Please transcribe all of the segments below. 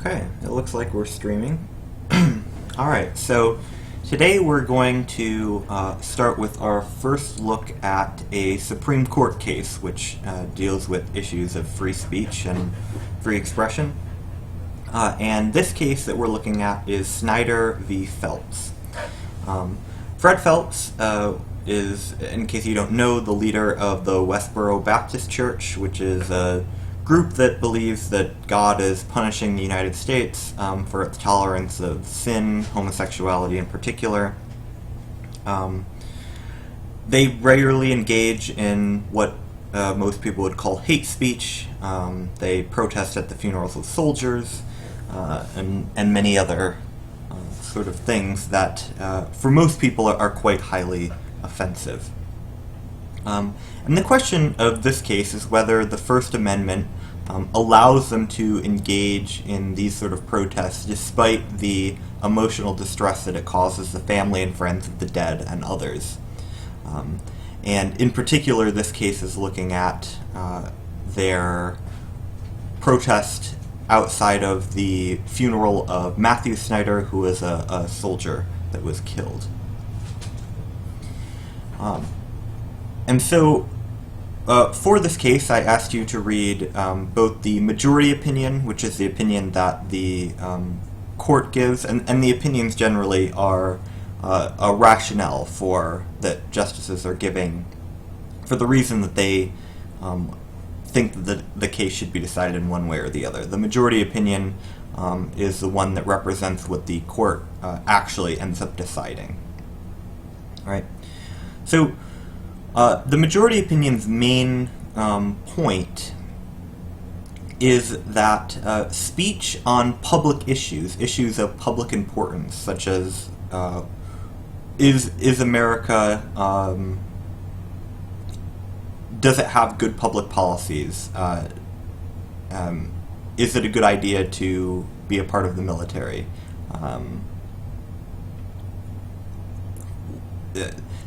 Okay, it looks like we're streaming. Alright, so today we're going to start with our first look at a Supreme Court case which deals with issues of free speech and free expression. And this case that we're looking at is Snyder v. Phelps. Fred Phelps is, in case you don't know, the leader of the Westboro Baptist Church, which is a group that believes that God is punishing the United States for its tolerance of sin, homosexuality in particular. They regularly engage in what most people would call hate speech. They protest at the funerals of soldiers and many other sort of things that for most people are quite highly offensive. And the question of this case is whether the First Amendment allows them to engage in these sort of protests despite the emotional distress that it causes the family and friends of the dead and others. And in particular, this case is looking at their protest outside of the funeral of Matthew Snyder, who was a soldier that was killed. And so, for this case, I asked you to read both the majority opinion, which is the opinion that the court gives, and the opinions generally are a rationale for that justices are giving for the reason that they think that the case should be decided in one way or the other. The majority opinion is the one that represents what the court actually ends up deciding. All right. So, the majority opinion's main point is that speech on public issues of public importance, such as is America, does it have good public policies? Is it a good idea to be a part of the military?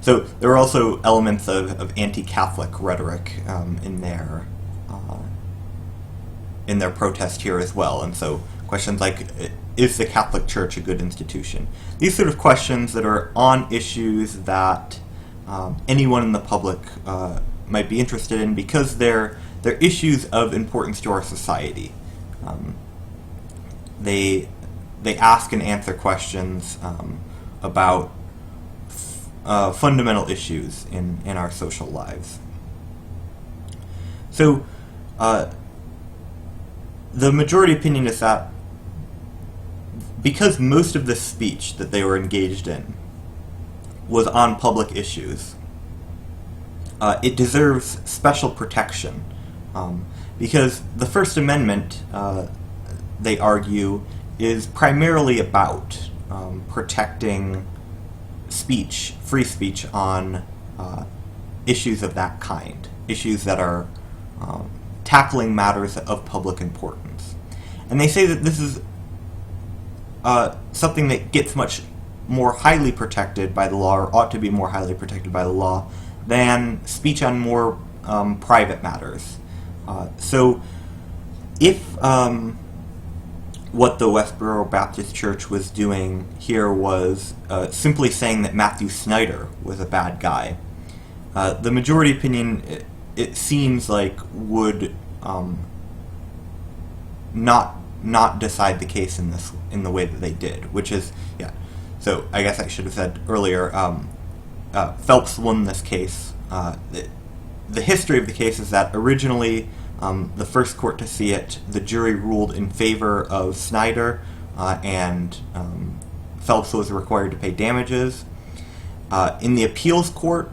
So there are also elements of anti-Catholic rhetoric in their protest here as well, and so questions like, is the Catholic Church a good institution? These sort of questions that are on issues that anyone in the public might be interested in because they're issues of importance to our society. They ask and answer questions about fundamental issues in our social lives. So, the majority opinion is that because most of this speech that they were engaged in was on public issues, it deserves special protection, because the First Amendment, they argue, is primarily about protecting speech, free speech on issues of that kind, issues that are tackling matters of public importance. And they say that this is something that gets much more highly protected by the law, or ought to be more highly protected by the law, than speech on more private matters. So if what the Westboro Baptist Church was doing here was simply saying that Matthew Snyder was a bad guy, the majority opinion, it seems like, would not decide the case in the way that they did, which is, yeah. So I guess I should have said earlier, Phelps won this case. The history of the case is that originally, the first court to see it, the jury ruled in favor of Snyder, and Phelps was required to pay damages. In the appeals court,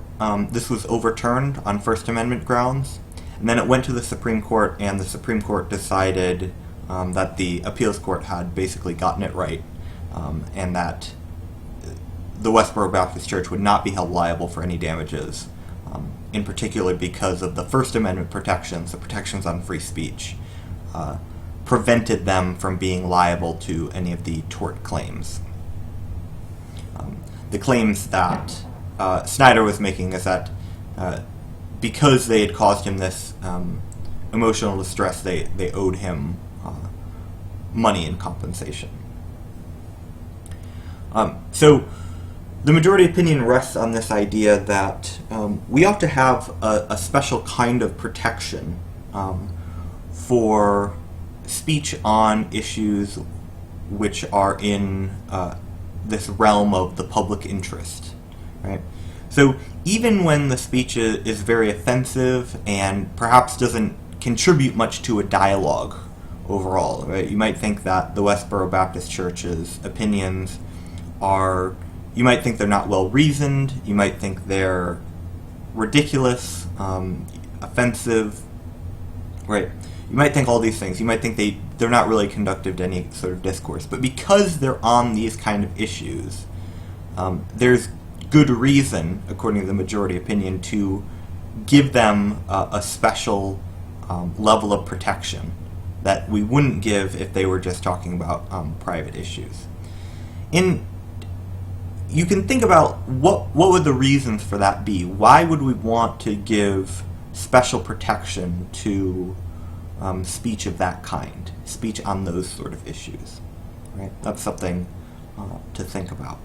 this was overturned on First Amendment grounds, and then it went to the Supreme Court, and the Supreme Court decided that the appeals court had basically gotten it right, and that the Westboro Baptist Church would not be held liable for any damages, in particular because of the First Amendment protections, the protections on free speech, prevented them from being liable to any of the tort claims. The claims that Snyder was making is that because they had caused him this emotional distress, they owed him money in compensation. So the majority opinion rests on this idea that we ought to have a special kind of protection for speech on issues which are in this realm of the public interest, right? So even when the speech is very offensive and perhaps doesn't contribute much to a dialogue overall, right? You might think that the Westboro Baptist Church's opinions are, you might think they're not well reasoned, you might think they're ridiculous, offensive, right? You might think all these things. You might think they're not really conducive to any sort of discourse. But because they're on these kind of issues, there's good reason, according to the majority opinion, to give them a special level of protection that we wouldn't give if they were just talking about private issues. You can think about what would the reasons for that be? Why would we want to give special protection to speech of that kind, speech on those sort of issues, right? That's something to think about.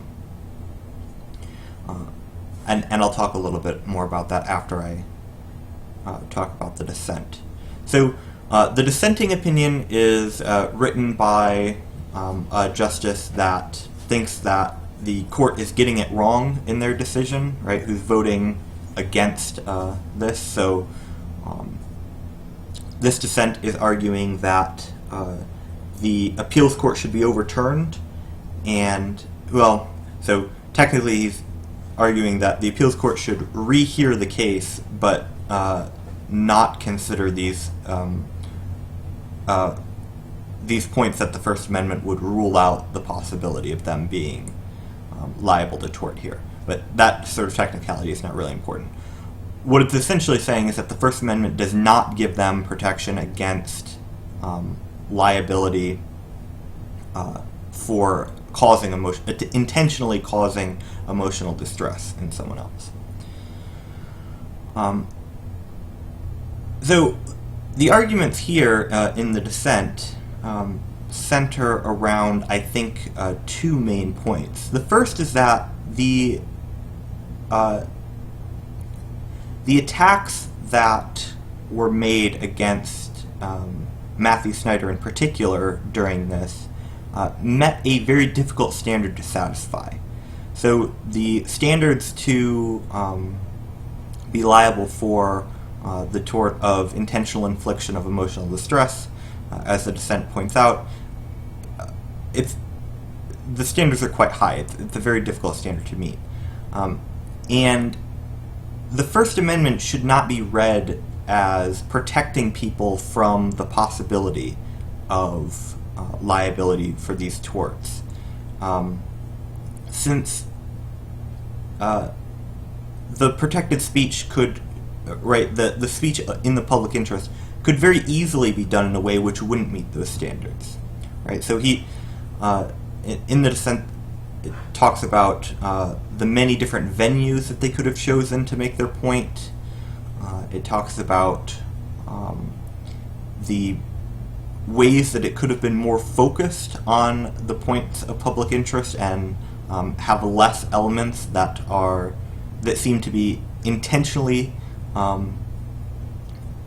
And I'll talk a little bit more about that after I talk about the dissent. So the dissenting opinion is written by a justice that thinks that the court is getting it wrong in their decision, right? Who's voting against this. So this dissent is arguing that the appeals court should be overturned, and, well, so technically he's arguing that the appeals court should rehear the case, but not consider these points that the First Amendment would rule out the possibility of them being liable to tort here. But that sort of technicality is not really important. What it's essentially saying is that the First Amendment does not give them protection against liability for causing intentionally causing emotional distress in someone else. So the arguments here in the dissent center around, I think, two main points. The first is that the attacks that were made against Matthew Snyder in particular during this met a very difficult standard to satisfy. So the standards to be liable for the tort of intentional infliction of emotional distress, as the dissent points out, the standards are quite high. It's a very difficult standard to meet. And the First Amendment should not be read as protecting people from the possibility of liability for these torts. Since the protected speech could, right, the speech in the public interest could very easily be done in a way which wouldn't meet those standards, right? So he, in the dissent, it talks about the many different venues that they could have chosen to make their point. It talks about the ways that it could have been more focused on the points of public interest and have less elements that seem to be intentionally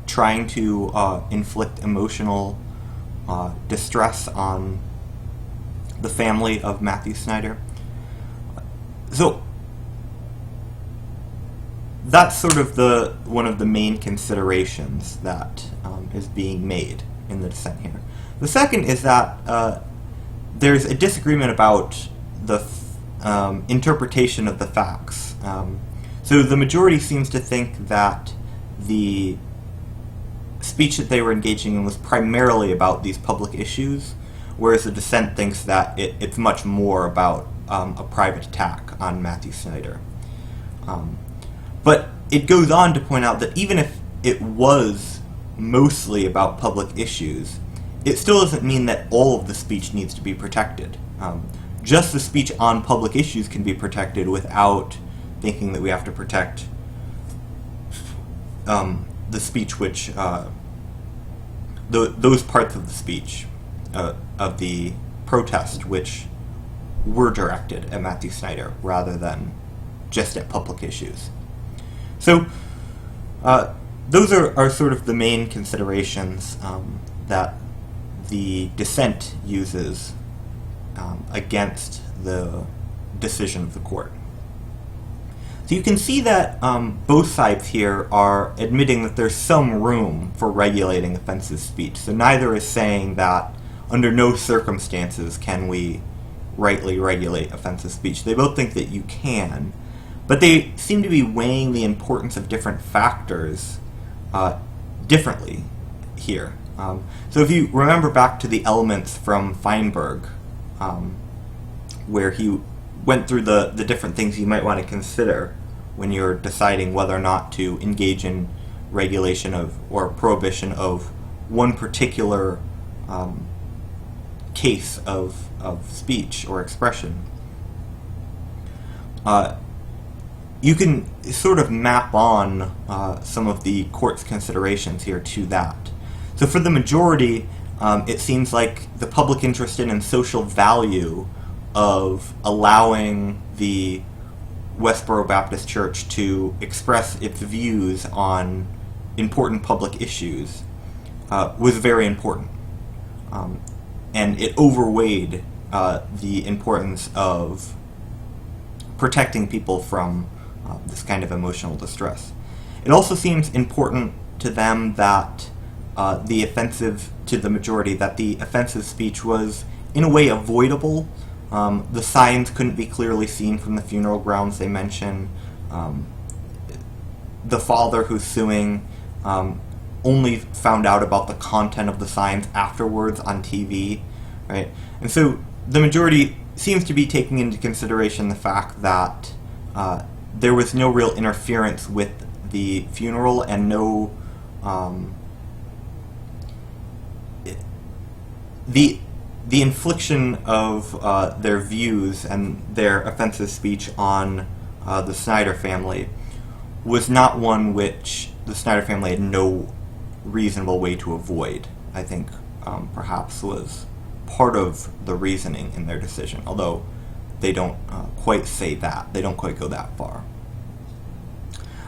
trying to inflict emotional distress on the family of Matthew Snyder. So that's sort of one of the main considerations that is being made in the dissent here. The second is that there's a disagreement about the interpretation of the facts. So the majority seems to think that the speech that they were engaging in was primarily about these public issues, whereas the dissent thinks that it's much more about a private attack on Matthew Snyder. But it goes on to point out that even if it was mostly about public issues, it still doesn't mean that all of the speech needs to be protected. Just the speech on public issues can be protected without thinking that we have to protect the speech which, those parts of the speech of the protest which were directed at Matthew Snyder rather than just at public issues. So those are sort of the main considerations that the dissent uses against the decision of the court. So you can see that both sides here are admitting that there's some room for regulating offensive speech. So neither is saying that under no circumstances can we rightly regulate offensive speech. They both think that you can, but they seem to be weighing the importance of different factors differently here. So if you remember back to the elements from Feinberg, where he went through the different things you might want to consider when you're deciding whether or not to engage in regulation of or prohibition of one particular case of speech or expression. You can sort of map on some of the court's considerations here to that. So for the majority, it seems like the public interest in and social value of allowing the Westboro Baptist Church to express its views on important public issues was very important. And it overweighed the importance of protecting people from this kind of emotional distress. It also seems important to them that the majority, that the offensive speech was in a way avoidable. The signs couldn't be clearly seen from the funeral grounds they mention. The father who's suing only found out about the content of the signs afterwards on TV, right? And so the majority seems to be taking into consideration the fact that there was no real interference with the funeral and no the infliction of their views and their offensive speech on the Snyder family was not one which the Snyder family had no reasonable way to avoid. I think perhaps was part of the reasoning in their decision, although they don't quite say that. They don't quite go that far.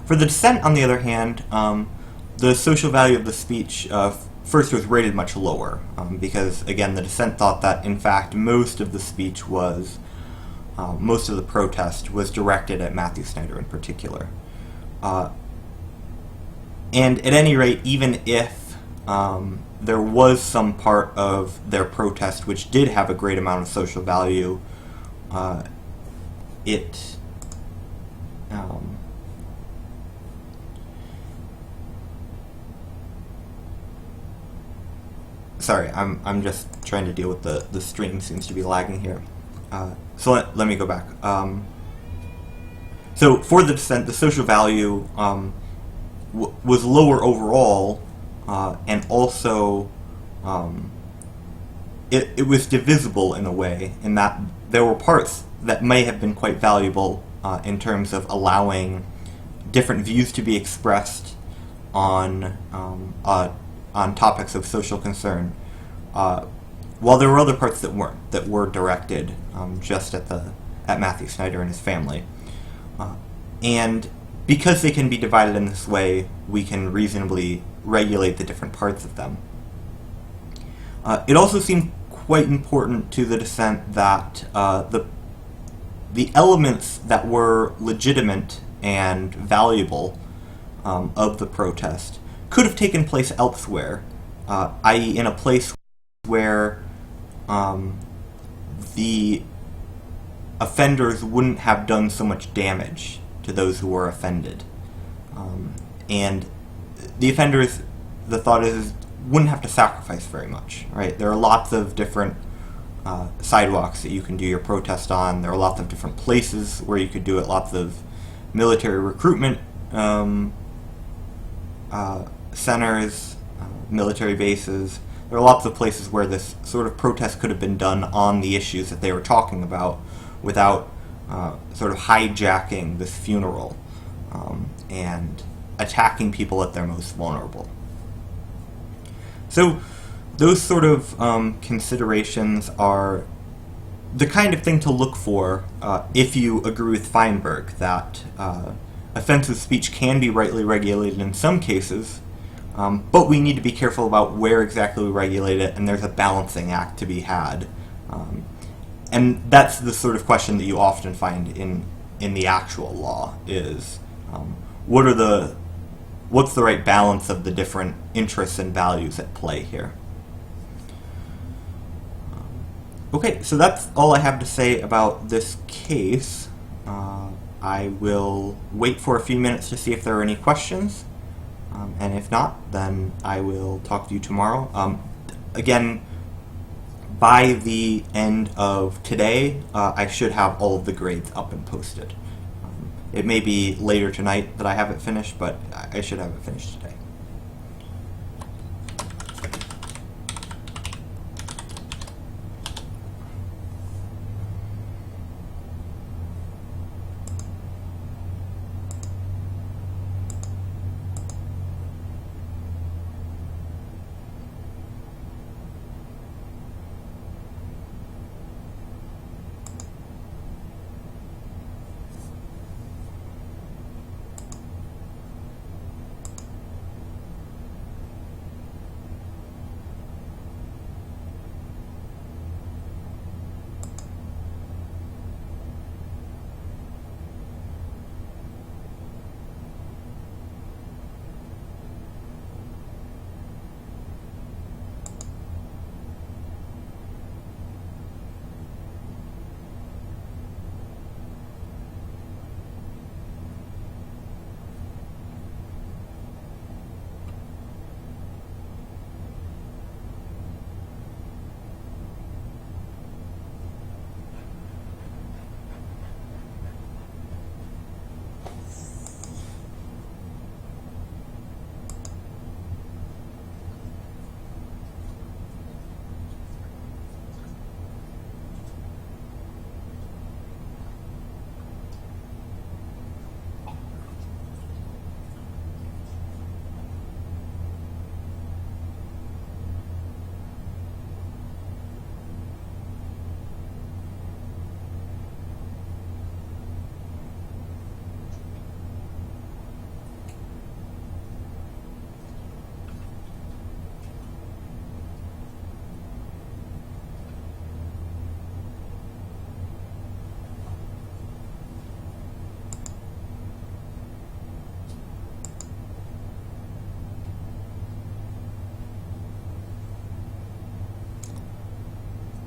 For the dissent, on the other hand, the social value of the speech first was rated much lower, because, again, the dissent thought that, in fact, most of the speech was, most of the protest was directed at Matthew Snyder in particular. And at any rate, even if there was some part of their protest which did have a great amount of social value, sorry, I'm just trying to deal with the stream seems to be lagging here. So let me go back. So for the dissent, the social value was lower overall, and also it was divisible in a way, in that there were parts that may have been quite valuable in terms of allowing different views to be expressed on topics of social concern, while there were other parts that weren't, that were directed just at Matthew Snyder and his family. And because they can be divided in this way, we can reasonably regulate the different parts of them. It also seemed quite important to the dissent that the elements that were legitimate and valuable of the protest could have taken place elsewhere, i.e. in a place where the offenders wouldn't have done so much damage to those who were offended. And the offenders, the thought is, wouldn't have to sacrifice very much, right? There are lots of different sidewalks that you can do your protest on. There are lots of different places where you could do it, lots of military recruitment centers, military bases. There are lots of places where this sort of protest could have been done on the issues that they were talking about without sort of hijacking this funeral and attacking people at their most vulnerable. So those sort of considerations are the kind of thing to look for if you agree with Feinberg that offensive speech can be rightly regulated in some cases, but we need to be careful about where exactly we regulate it, and there's a balancing act to be had. And that's the sort of question that you often find in the actual law is what's the right balance of the different interests and values at play here. Okay, so that's all I have to say about this case. I will wait for a few minutes to see if there are any questions, and if not, then I will talk to you tomorrow. Again, by the end of today, I should have all of the grades up and posted. It may be later tonight that I have it finished, but I should have it finished today.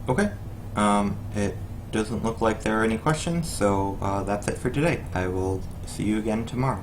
Okay. It doesn't look like there are any questions, so that's it for today. I will see you again tomorrow.